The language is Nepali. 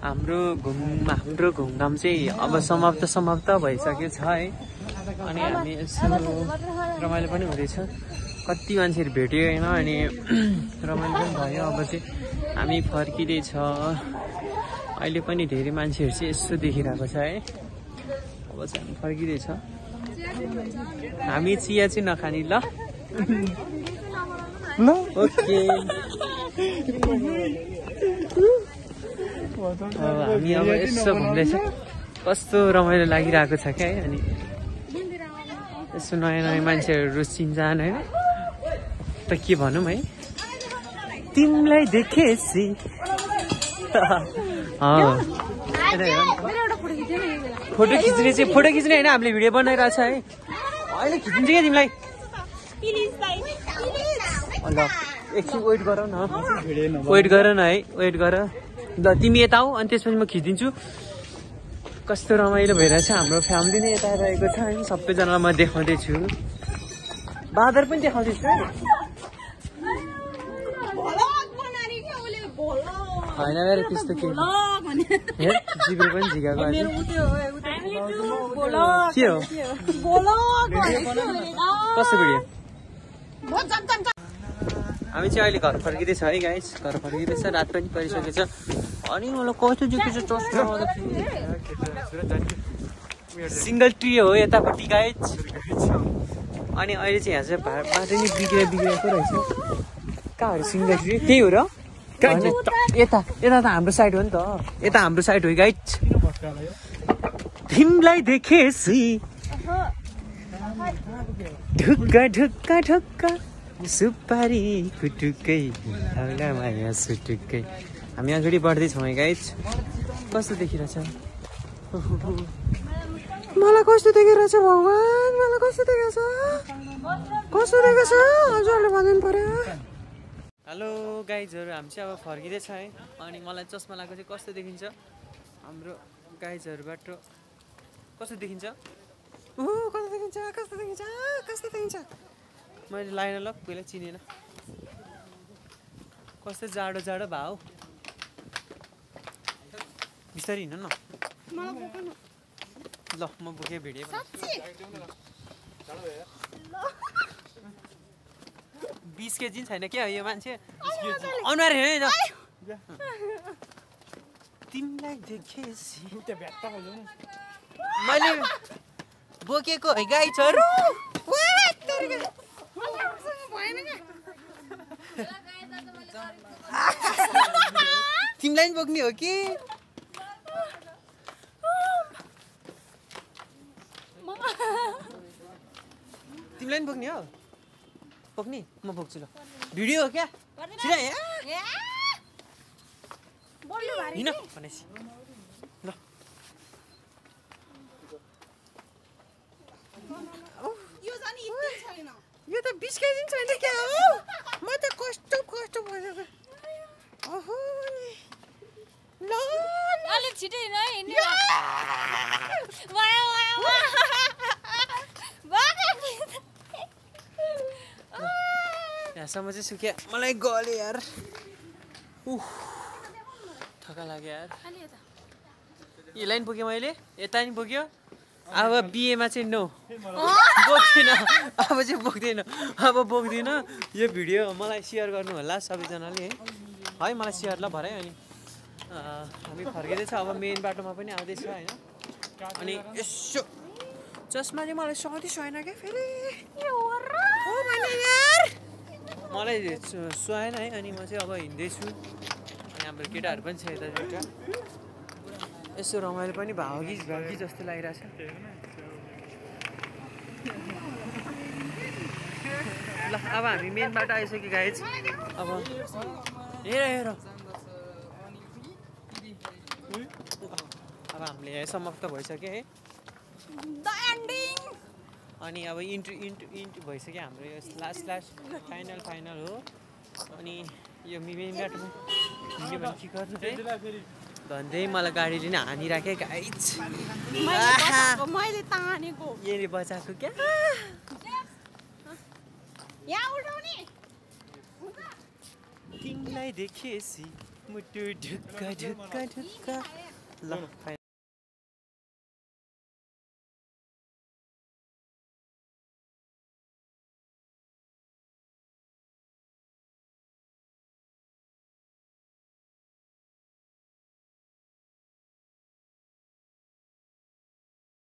हाम्रो घुमघाम चाहिँ अब समाप्त भइसकेको छ है। अनि हामी यसो रमाइलो पनि हुँदैछ, कति मान्छेहरू भेट्यो होइन, अनि रमाइलो पनि भयो। अब चाहिँ हामी फर्किँदैछ। अहिले पनि धेरै मान्छेहरू चाहिँ यसो देखिरहेको छ है। अब चाहिँ हामी फर्किँदैछ। हामी चिया चाहिँ नखाने ल ल ओके। हामी अब यसो घुम्दैछ, कस्तो रमाइलो लागिरहेको छ क्या है। अनि यसो नयाँ मान्छेहरू चिन्जान होइन, त के भनौँ है। तिमीलाई देखेपछि फोटो खिच्ने होइन, हामीले भिडियो बनाइरहेछ है। अहिले खिचिन्छ क्या तिमीलाई। ल एकछिन वेट गर न, वेट गर न है, वेट गर। ल तिमी यता आऊ, अनि त्यसपछि म खिचिदिन्छु। कस्तो रमाइलो भइरहेछ, हाम्रो फ्यामिली नै यता रहेको छ होइन। सबैजनालाई म देखाउँदैछु, बादर पनि देखाउँदैछु है। होइन मेरो त्यस्तो के जिब्रो पनि झिकाएको के हो कस्तो भिडियो। हामी चाहिँ अहिले घर फर्किँदैछ है गाइस, घर फर्किँदैछ। रात पनि परिसकेको छ। अनि मलाई कस्तो देखेको छ चस्मा, सिङ्गल ट्री हो यतापट्टि गाइस। अनि अहिले चाहिँ यहाँ चाहिँ बाटो नै बिग्रेको रहेछ। कहाँ हो सिङ्गल ट्री? त्यही हो र? यता यता त हाम्रो साइड हो नि त, यता हाम्रो साइड हो गाइस। तिमीलाई देखेपछि ढुक्का ढुक्का ढुक्का सुपारी कुटुकै माया सुटुकै। हामी अगाडि बढ्दैछौँ है गाइस। कस्तो देखिरहेछ, मलाई कस्तो देखिरहेछ भगवान, मलाई कस्तो देखेछ, कस्तो देखेछ हजुरले भनिदिनु पर्यो। हेलो गाइजहरू, हामी चाहिँ अब फर्किँदैछ है। अनि मलाई चस्मा लगाएको चाहिँ कस्तो देखिन्छ हाम्रो गाइजहरूबाट, कस्तो देखिन्छ, कस्तो देखिन्छ, कस्तो देखिन्छ, कस्तो देखिन्छ। मैले लाइन ल पहिला चिनेन, कस्तो जाडो जाडो भाउ। बिस्तारै हिँड्नु न ल, म बोकेँ भिडियो 20 केजी छैन क्या यो मान्छे। अनुहार हेर्नु तिमीलाई देखेपछि मैले बोकेको है गाइजहरू। तिमीलाई नि बोक्ने हो कि? तिमीलाई नि बोक्ने हो? बोक्ने म बोक्छु ल। भिडियो हो क्या? छिरा हिँड भनेपछि ल। यो त 20 केजी छैन क्या हो, म त कस्तो भइरहेको। ओहो ल अलिक छिटो हिँड है। यहाँसम्म चाहिँ सुक्या, मलाई गल्यो यार। थका लाग्यो यार। यो लाइन बोकेँ मैले, यता नि बोक्यो। अब बिहेमा चाहिँ नो बोक्दिनँ, अब चाहिँ बोक्दैन, अब बोक्दिनँ। यो भिडियो मलाई सेयर गर्नु होला सबैजनाले है, मलाई सेयर ल भरे। अनि हामी फर्किँदैछ अब, मेन बाटोमा पनि आउँदैछ होइन। अनि यसो चस्मा चाहिँ मलाई सधैँ सुहाएन क्या फेरि, मलाई सुहाएन है। अनि म चाहिँ अब हिँड्दैछु। अनि हाम्रो केटाहरू पनि छ यता दुइटा, यसो रमाइलो पनि भागी जस्तो लागिरहेछ। ल अब हामी मेन बाटो आइसक्यो गाइज। अब हेर अब हामीले यहाँ समाप्त भइसक्यो है। अनि अब इन्टु भइसक्यो हाम्रो यो लास्ट फाइनल हो। अनि यो मेन बाटोमा हिँड्यो भने के गर्नु है भन्दै मलाई गाडीले नै हानिराख्यो गाइज। मैले तानेको यसले बचाएको क्या। यहाँ उठाउने तिमीलाई देखेपछि मुटु ढुक्क ढुक्क ढुक्क ल